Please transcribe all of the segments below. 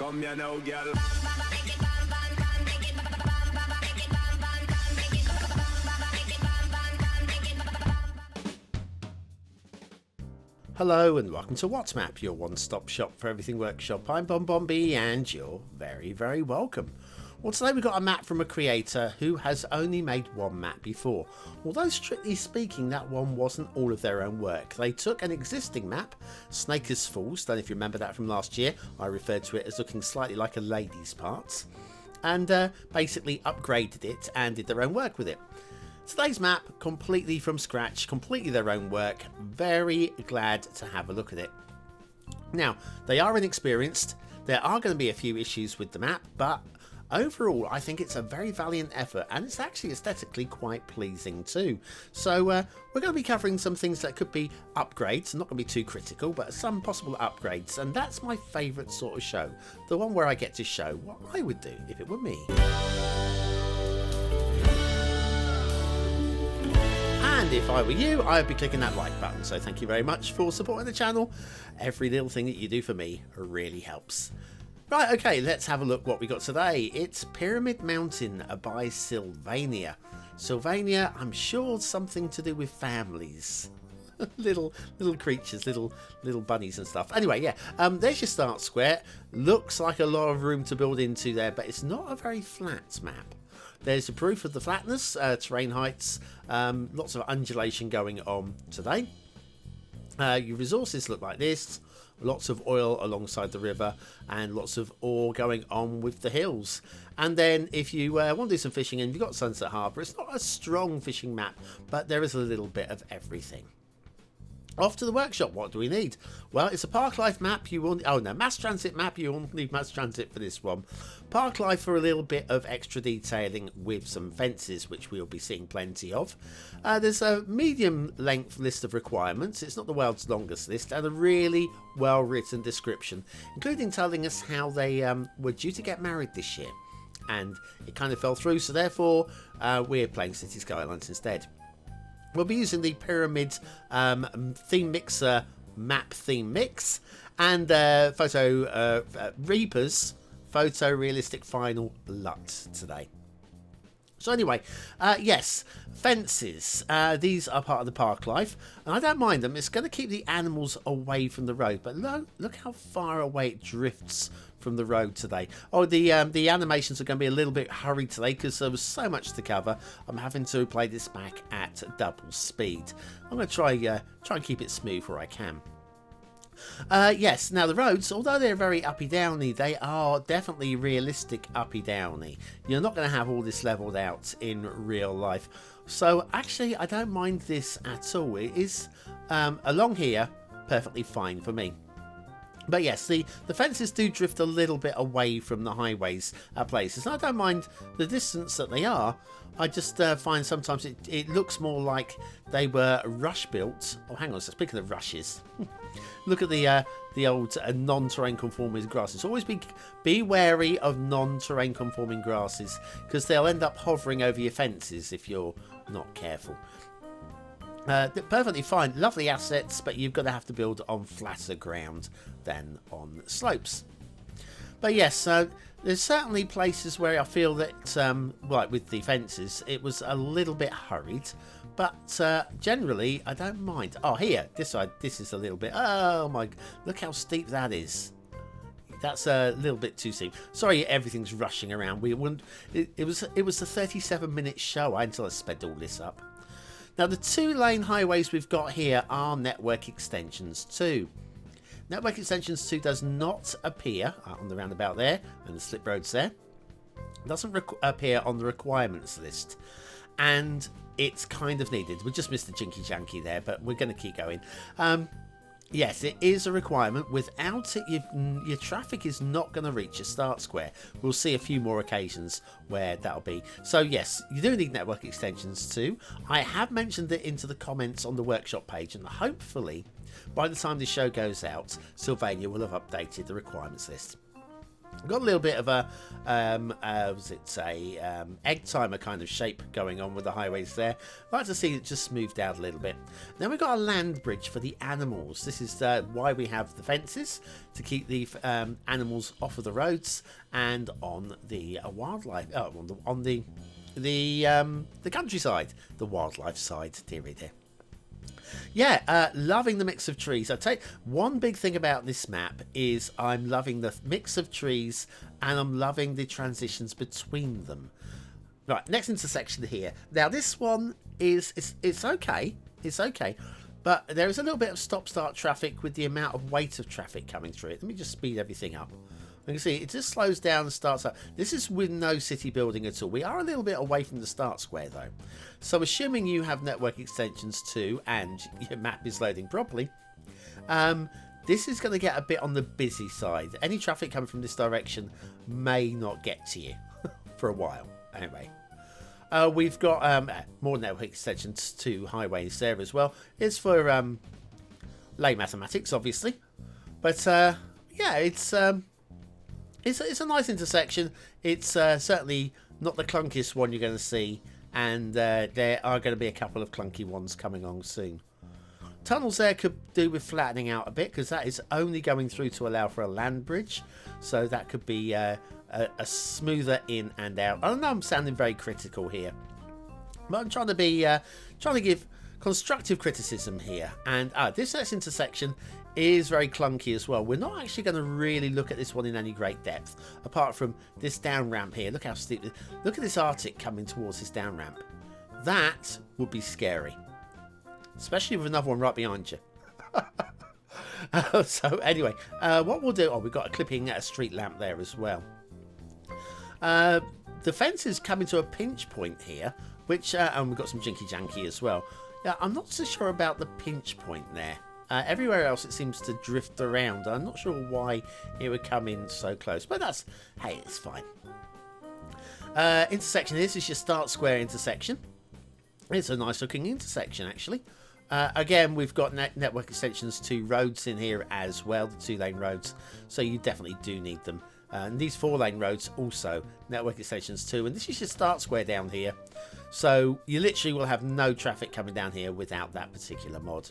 Come here now, girl. Hello and welcome to WhatMap, your one-stop shop for everything workshop. I'm BonBonB and you're very, very welcome. Well, today we've got a map from a creator who has only made one map before. Although strictly speaking, that one wasn't all of their own work. They took an existing map, Snaker's Falls, don't know if you remember that from last year. I referred to it as looking slightly like a lady's parts, and basically upgraded it and did their own work with it. Today's map, completely from scratch, completely their own work. Very glad to have a look at it. Now, they are inexperienced. There are going to be a few issues with the map, but overall, I think it's a very valiant effort, and it's actually aesthetically quite pleasing too. So we're going to be covering some things that could be upgrades, not going to be too critical, but some possible upgrades, and that's my favourite sort of show. The one where I get to show what I would do if it were me. And if I were you, I would be clicking that like button, so thank you very much for supporting the channel. Every little thing that you do for me really helps. Right, okay, let's have a look what we got today. It's Pyramid Mountain by Sylvania. Sylvania, I'm sure something to do with families. little creatures, little bunnies and stuff. Anyway, yeah, there's your start square. Looks like a lot of room to build into there, but it's not a very flat map. There's a proof of the flatness, terrain heights, lots of undulation going on today. Your resources look like this. Lots of oil alongside the river and lots of ore going on with the hills. And then if you want to do some fishing and you've got Sunset Harbour, it's not a strong fishing map, but there is a little bit of everything. Off to the workshop, what do we need? Well, it's a park life map. You will, oh no, mass transit map. You won't need mass transit for this one. Park life for a little bit of extra detailing with some fences, which we'll be seeing plenty of. There's a medium length list of requirements. It's not the world's longest list, and a really well written description, including telling us how they were due to get married this year, and it kind of fell through. So therefore, we're playing Cities Skylines instead. We'll be using the Pyramid Theme Mixer map theme mix and Reaper's photorealistic final LUT today. So anyway, yes, fences. These are part of the park life, and I don't mind them. It's going to keep the animals away from the road, but look how far away it drifts from the road today. Oh, the animations are going to be a little bit hurried today because there was so much to cover. I'm having to play this back at double speed. I'm going to try and keep it smooth where I can. Yes, now the roads, although they're very uppy-downy, they are definitely realistic uppy-downy. You're not going to have all this leveled out in real life. So actually, I don't mind this at all. It is, along here, perfectly fine for me. But yes, the fences do drift a little bit away from the highways at places. And I don't mind the distance that they are. I just find sometimes it looks more like they were rush built. Oh, hang on, so speaking of rushes, look at the old non-terrain conforming grasses. Always be wary of non-terrain conforming grasses because they'll end up hovering over your fences if you're not careful. Perfectly fine, lovely assets, but you've got to have to build on flatter ground than on slopes. But yes, there's certainly places where I feel that, like with the fences, it was a little bit hurried, but generally I don't mind. Oh, here, this side, this is a little bit. Oh my, look how steep that is. That's a little bit too steep. Sorry, everything's rushing around. We wouldn't. It was a 37-minute show until I sped all this up. Now, the 2-lane highways we've got here are Network Extensions 2. Network Extensions 2 does not appear on the roundabout there and the slip roads there. It doesn't appear on the requirements list. And it's kind of needed. We just missed the jinky janky there, but we're going to keep going. Yes, it is a requirement. Without it, your traffic is not going to reach your start square. We'll see a few more occasions where that'll be. So yes, you do need network extensions too. I have mentioned it into the comments on the workshop page, and hopefully by the time this show goes out, Sylvania will have updated the requirements list. Got a little bit of a, was it a egg timer kind of shape going on with the highways there. I'd like to see it just smoothed out a little bit. Then we've got a land bridge for the animals. This is why we have the fences, to keep the animals off of the roads and on the wildlife, on the countryside, the wildlife side, dearie dear. Yeah, loving the mix of trees. I'll tell you, one big thing about this map is I'm loving the mix of trees and I'm loving the transitions between them. Right, next intersection here. Now this one is it's okay. It's okay. But there is a little bit of stop-start traffic with the amount of weight of traffic coming through it. Let me just speed everything up. You can see it just slows down and starts up. This is with no city building at all. We are a little bit away from the start square though. So assuming you have network extensions too and your map is loading properly, this is going to get a bit on the busy side. Any traffic coming from this direction may not get to you for a while. Anyway, we've got more network extensions to highways there as well. It's for lay mathematics, obviously. But yeah, it's a nice intersection. It's certainly not the clunkiest one you're going to see, and there are going to be a couple of clunky ones coming on soon. Tunnels there could do with flattening out a bit, because that is only going through to allow for a land bridge, so that could be a smoother in and out. I know I'm sounding very critical here, but I'm trying to be trying to give constructive criticism here. And this next intersection is very clunky as well. We're not actually going to really look at this one in any great depth, apart from this down ramp here. Look how steep. Look at this Arctic coming towards this down ramp. That would be scary, especially with another one right behind you. So anyway, what we'll do, we've got a clipping at a street lamp there as well. The fence is coming to a pinch point here, which and we've got some jinky janky as well. Yeah, I'm not so sure about the pinch point there. Everywhere else it seems to drift around. I'm not sure why it would come in so close, but that's, hey, it's fine. Intersection, this is your start square intersection. It's a nice looking intersection actually. Again, we've got network extensions to roads in here as well, the 2-lane roads, so you definitely do need them. And these 4-lane roads also network extensions too, and this is your start square down here, so you literally will have no traffic coming down here without that particular mod.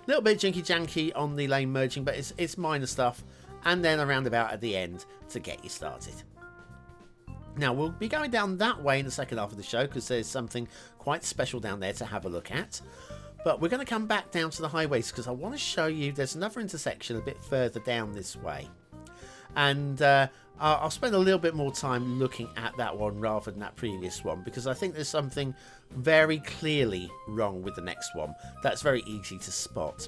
A little bit jinky janky on the lane merging, but it's minor stuff, and then a roundabout at the end to get you started. Now we'll be going down that way in the second half of the show, because there's something quite special down there to have a look at. But we're going to come back down to the highways, because I want to show you there's another intersection a bit further down this way. And I'll spend a little bit more time looking at that one rather than that previous one, because I think there's something very clearly wrong with the next one that's very easy to spot.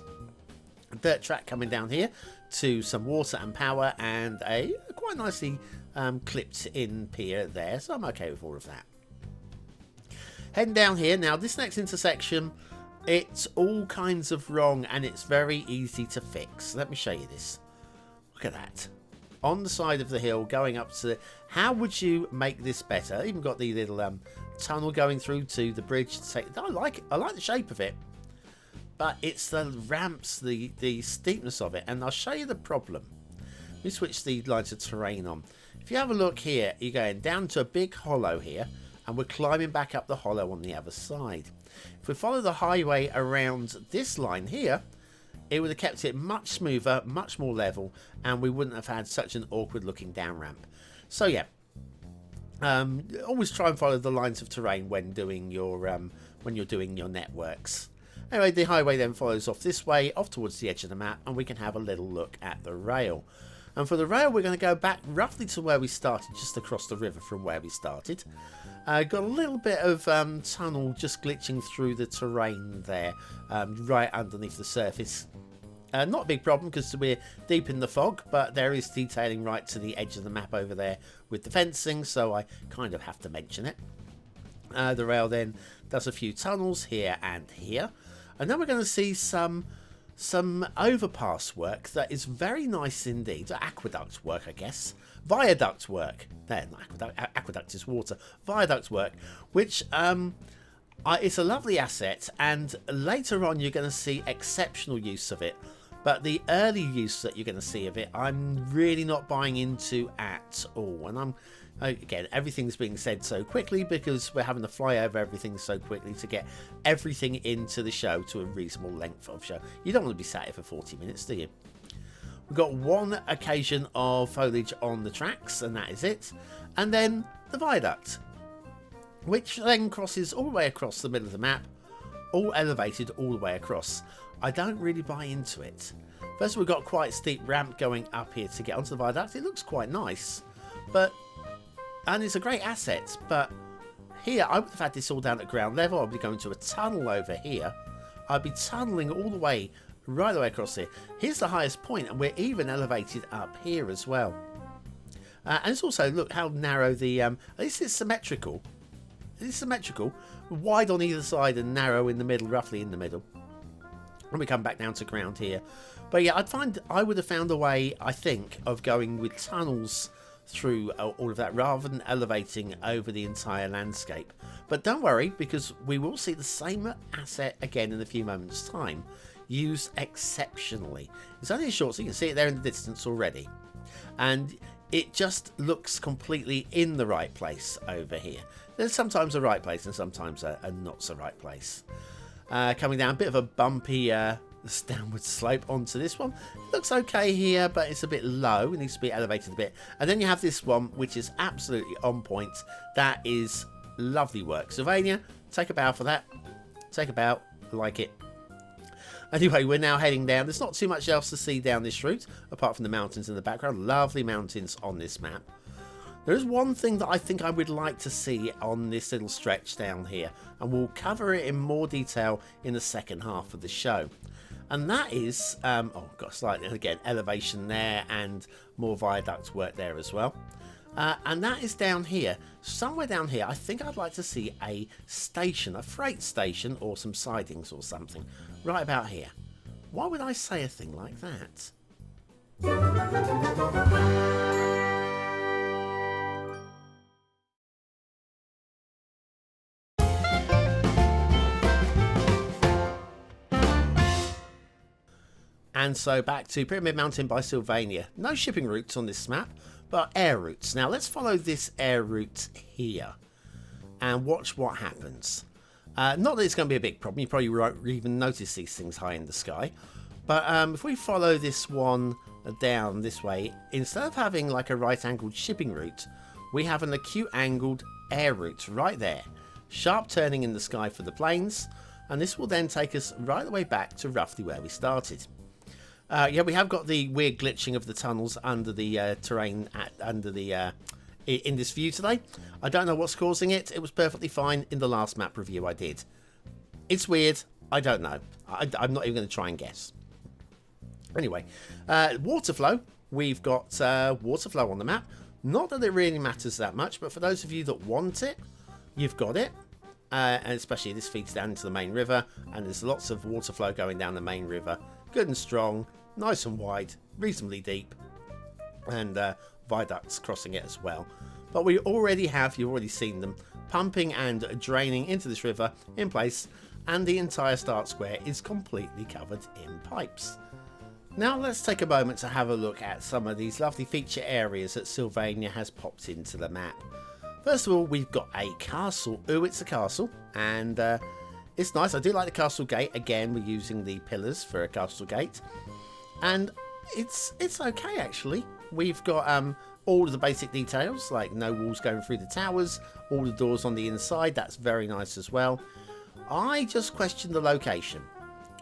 A dirt track coming down here to some water and power, and a quite nicely clipped in pier there, so I'm okay with all of that. Heading down here, now this next intersection, it's all kinds of wrong and it's very easy to fix. Let me show you this. Look at that. On the side of the hill going up to how would you make this better? Even got the little tunnel going through to the bridge. I like the shape of it, but it's the ramps, the steepness of it, and I'll show you the problem. Let me switch the lines of terrain on. If you have a look here, you're going down to a big hollow here, and we're climbing back up the hollow on the other side. If we follow the highway around this line here, it would have kept it much smoother, much more level, and we wouldn't have had such an awkward looking down ramp. So yeah, always try and follow the lines of terrain when doing your when you're doing your networks. Anyway, the highway then follows off this way, off towards the edge of the map, and we can have a little look at the rail. And for the rail, we're going to go back roughly to where we started, just across the river from where we started. Got a little bit of tunnel just glitching through the terrain there, right underneath the surface. Not a big problem because we're deep in the fog, but there is detailing right to the edge of the map over there with the fencing, so I kind of have to mention it. The rail then does a few tunnels here and here, and then we're going to see some overpass work that is very nice indeed. Aqueduct work, I guess. Viaduct work. There, not aqueduct is water. Viaduct work, which it's a lovely asset, and later on you're going to see exceptional use of it. But the early use that you're going to see of it, I'm really not buying into at all. And again, everything's being said so quickly because we're having to fly over everything so quickly to get everything into the show to a reasonable length of show. You don't want to be sat here for 40 minutes, do you? We've got one occasion of foliage on the tracks, and that is it. And then the viaduct, which then crosses all the way across the middle of the map, all elevated all the way across. I don't really buy into it. First, we've got quite a steep ramp going up here to get onto the viaduct. It looks quite nice, and it's a great asset. But here, I would have had this all down at ground level. I'd be going to a tunnel over here. I'd be tunneling all the way, right the way across here. Here's the highest point, and we're even elevated up here as well. And it's also, look how narrow the, at least it's symmetrical. It's symmetrical, wide on either side and narrow in the middle, roughly in the middle. And we come back down to ground here. But yeah, I would have found a way, I think, of going with tunnels through all of that rather than elevating over the entire landscape. But don't worry, because we will see the same asset again in a few moments' time, used exceptionally. It's only a short, so you can see it there in the distance already. And it just looks completely in the right place over here. There's sometimes a right place and sometimes a not so right place. Coming down, a bit of a bumpy downward slope onto this one. It looks okay here, but it's a bit low. It needs to be elevated a bit. And then you have this one, which is absolutely on point. That is lovely work. Sylvania, take a bow for that. Take a bow. I like it. Anyway, we're now heading down. There's not too much else to see down this route, apart from the mountains in the background. Lovely mountains on this map. There is one thing that I think I would like to see on this little stretch down here, and we'll cover it in more detail in the second half of the show. And that is, got slightly, again, elevation there and more viaduct work there as well. And that is down here. Somewhere down here, I think I'd like to see a station, a freight station, or some sidings or something, right about here. Why would I say a thing like that? And so back to Pyramid Mountain by Sylvania. No shipping routes on this map, but air routes. Now let's follow this air route here and watch what happens. Not that it's going to be a big problem. You probably won't even notice these things high in the sky. But if we follow this one down this way, instead of having like a right-angled shipping route, we have an acute-angled air route right there. Sharp turning in the sky for the planes. And this will then take us right the way back to roughly where we started. Yeah, we have got the weird glitching of the tunnels under the terrain in this view today. I don't know what's causing it. It was perfectly fine in the last map review I did. It's weird. I don't know. I'm not even going to try and guess. Anyway, water flow. We've got water flow on the map. Not that it really matters that much, but for those of you that want it, you've got it. And especially this feeds down into the main river, and there's lots of water flow going down the main river. Good and strong, nice and wide, reasonably deep, and viaducts crossing it as well. But we already have, you've already seen them, pumping and draining into this river in place, and the entire start square is completely covered in pipes. Now let's take a moment to have a look at some of these lovely feature areas that Sylvania has popped into the map. First of all, we've got a castle. Ooh, it's a castle, and it's nice. I do like the castle gate. Again, we're using the pillars for a castle gate. And it's okay, actually. We've got all of the basic details, like no walls going through the towers, all the doors on the inside. That's very nice as well. I just question the location.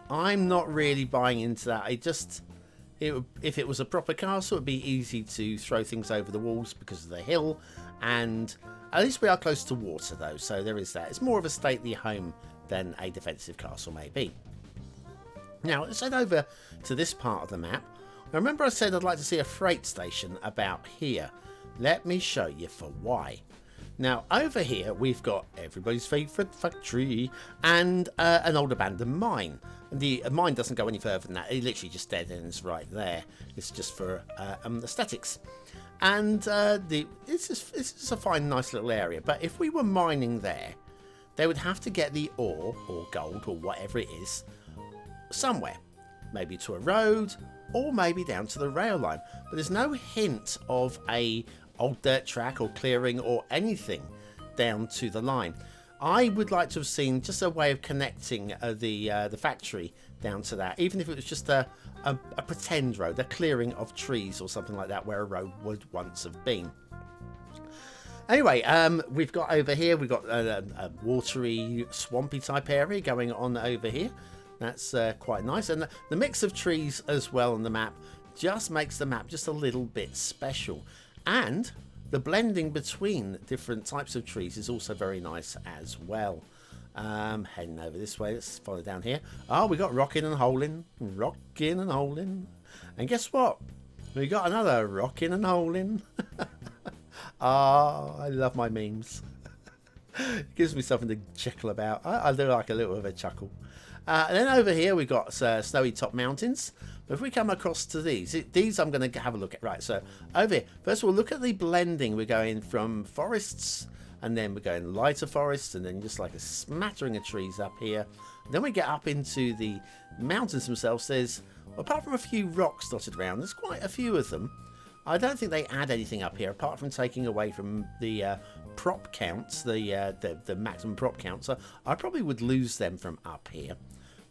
I'm not really buying into that. If it was a proper castle, it'd be easy to throw things over the walls because of the hill. And at least we are close to water, though, so there is that. It's more of a stately home than a defensive castle may be. Now, let's head over to this part of the map. Now, remember I said I'd like to see a freight station about here. Let me show you for why. Now, over here, we've got everybody's favourite factory and an old abandoned mine. The mine doesn't go any further than that. It literally just dead ends right there. It's just for aesthetics. And this is a fine, nice little area. But if we were mining there, they would have to get the ore or gold or whatever it is somewhere. maybe to a road, or maybe down to the rail line. But there's no hint of a old dirt track or clearing or anything down to the line. I would like to have seen just a way of connecting the factory down to that, even if it was just a pretend road, a clearing of trees or something like that where a road would once have been. Anyway, we've got over here, we've got a watery, swampy type area going on over here. That's quite nice. And the mix of trees as well on the map just makes the map just a little bit special. And the blending between different types of trees is also very nice as well. Heading over this way, let's follow down here. Oh, we got rocking and holing, rocking and holing. And guess what? We got another rocking and holing. Ah, I love my memes. It gives me something to chuckle about. I do like a little bit of a chuckle. And then over here we've got snowy top mountains. But if we come across to these I'm going to have a look at. Right, so over here, first of all, look at the blending. We're going from forests, and then we're going lighter forests, and then just like a smattering of trees up here. And then we get up into the mountains themselves. There's, apart from a few rocks dotted around, there's quite a few of them. I don't think they add anything up here apart from taking away from the prop counts, the maximum prop count. So I probably would lose them from up here.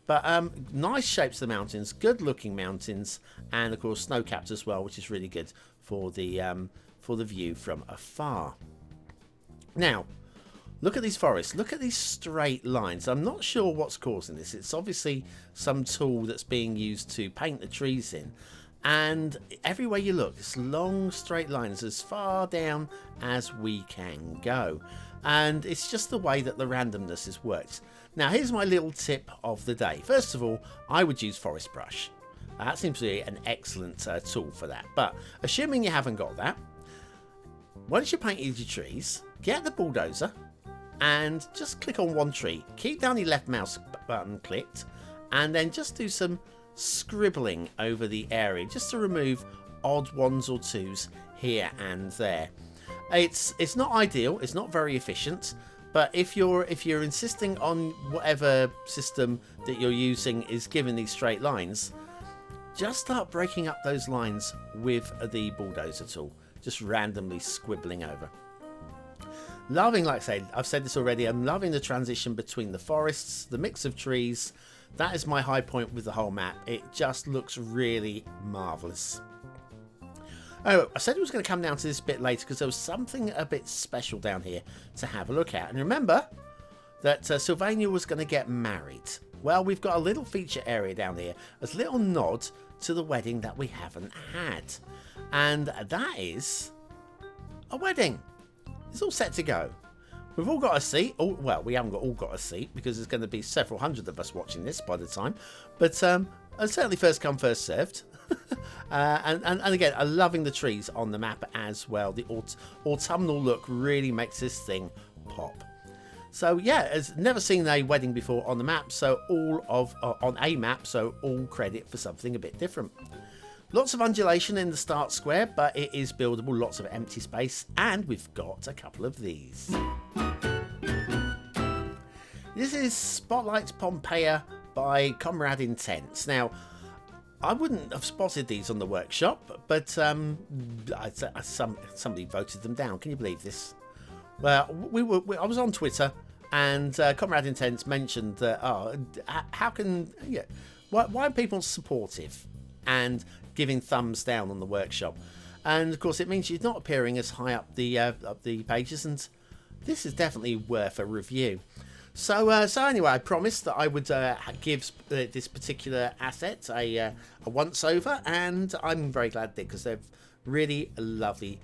But nice shapes of the mountains, good looking mountains, and of course snow capped as well, which is really good for the view from afar. Now, look at these forests. Look at these straight lines. I'm not sure what's causing this. It's obviously some tool that's being used to paint the trees in. And everywhere you look, it's long straight lines as far down as we can go. And it's just the way that the randomness has worked. Now, here's my little tip of the day. First of all, I would use Forest Brush. That seems to be an excellent tool for that. But assuming you haven't got that, once you painted your trees, get the bulldozer and just click on one tree. Keep down your left mouse button clicked, and then just do some scribbling over the area just to remove odd ones or twos here and there. It's not ideal, it's not very efficient, but if you're insisting on whatever system that you're using is giving these straight lines, just start breaking up those lines with the bulldozer tool, just randomly squibbling over. Loving, like I said, I've said this already, I'm loving the transition between the forests, the mix of trees. That is my high point with the whole map. It just looks really marvellous. Oh, I said it was going to come down to this bit later because there was something a bit special down here to have a look at. And remember that Sylvania was going to get married. Well, we've got a little feature area down here, as a little nod to the wedding that we haven't had. And that is a wedding. It's all set to go. We've all got a seat. Oh, well, we haven't all got a seat because there's going to be several hundred of us watching this by the time. But certainly first come, first served. and again, I'm loving the trees on the map as well. The autumnal look really makes this thing pop. So yeah, it's never seen a wedding before on the map. So on a map. So all credit for something a bit different. Lots of undulation in the start square, but it is buildable, lots of empty space, and we've got a couple of these. This is Spotlight Pompeia by Comrade Intense. Now, I wouldn't have spotted these on the workshop, but somebody voted them down. Can you believe this? Well, I was on Twitter, and Comrade Intense mentioned that, why are people supportive and giving thumbs down on the workshop? And of course it means you're not appearing as high up the pages, and this is definitely worth a review. So anyway, I promised that I would give this particular asset a once over, and I'm very glad that because they're really lovely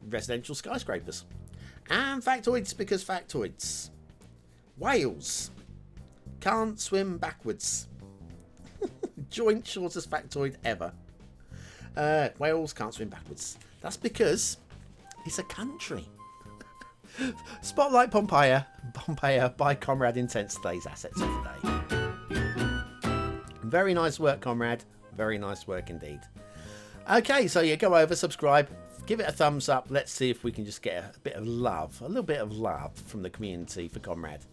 residential skyscrapers. And factoids, because factoids. Whales can't swim backwards. Joint shortest factoid ever. Wales can't swim backwards. That's because it's a country. Spotlight Pompeia by Comrade Intense, today's assets of the day. Very nice work, Comrade. Very nice work indeed. Okay, so yeah, go over, subscribe, give it a thumbs up. Let's see if we can just get a bit of love, a little bit of love from the community for Comrade.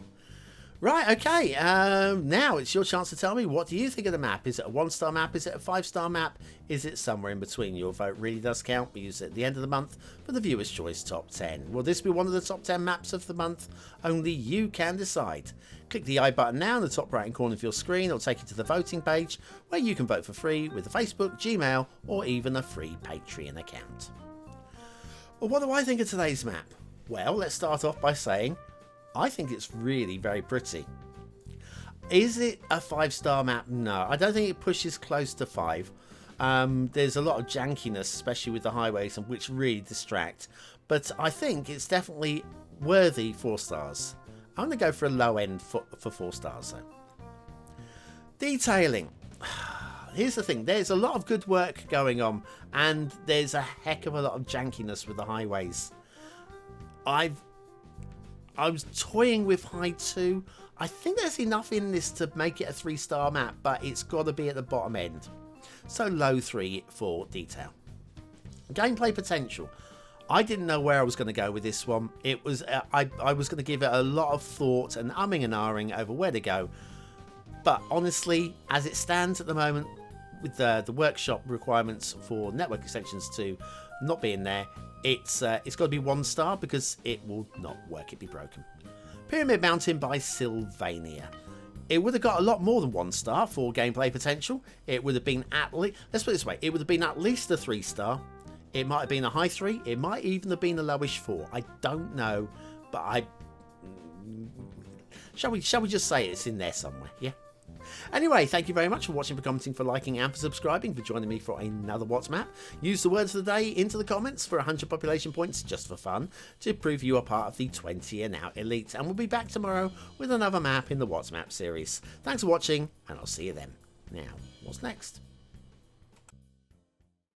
Right, okay, now it's your chance to tell me, what do you think of the map? Is it a 1-star map? Is it a 5-star map? Is it somewhere in between? Your vote really does count. We use it at the end of the month for the Viewer's Choice Top 10. Will this be one of the top 10 maps of the month? Only you can decide. Click the I button now in the top right hand corner of your screen. It'll take you to the voting page where you can vote for free with a Facebook, Gmail, or even a free Patreon account. Well, what do I think of today's map? Well, let's start off by saying I think it's really very pretty. Is it a 5-star map? No, I don't think it pushes close to 5. There's a lot of jankiness, especially with the highways, and which really distract. But I think it's definitely worthy 4 stars. I'm going to go for a low end for 4 stars though. Detailing. Here's the thing, there's a lot of good work going on, and there's a heck of a lot of jankiness with the highways. I was toying with high 2. I think there's enough in this to make it a 3-star map, but it's got to be at the bottom end. So low 3 for detail. Gameplay potential. I didn't know where I was going to go with this one. It was I was going to give it a lot of thought and umming and ahhing over where to go. But honestly, as it stands at the moment, with the workshop requirements for network extensions to not being there, it's got to be 1 star because it will not work. It'd be broken. Pyramid Mountain by Sylvania. It would have got a lot more than 1 star for gameplay potential. It would have been at least, let's put it this way, it would have been at least a 3-star. It might have been a high 3. It might even have been a lowish 4. I don't know, but shall we just say it's in there somewhere? Yeah. Anyway, thank you very much for watching, for commenting, for liking, and for subscribing, for joining me for another What's Map. Use the words of the day into the comments for 100 population points just for fun to prove you are part of the 20 and out elite. And we'll be back tomorrow with another map in the What's Map series. Thanks for watching, and I'll see you then. Now, what's next?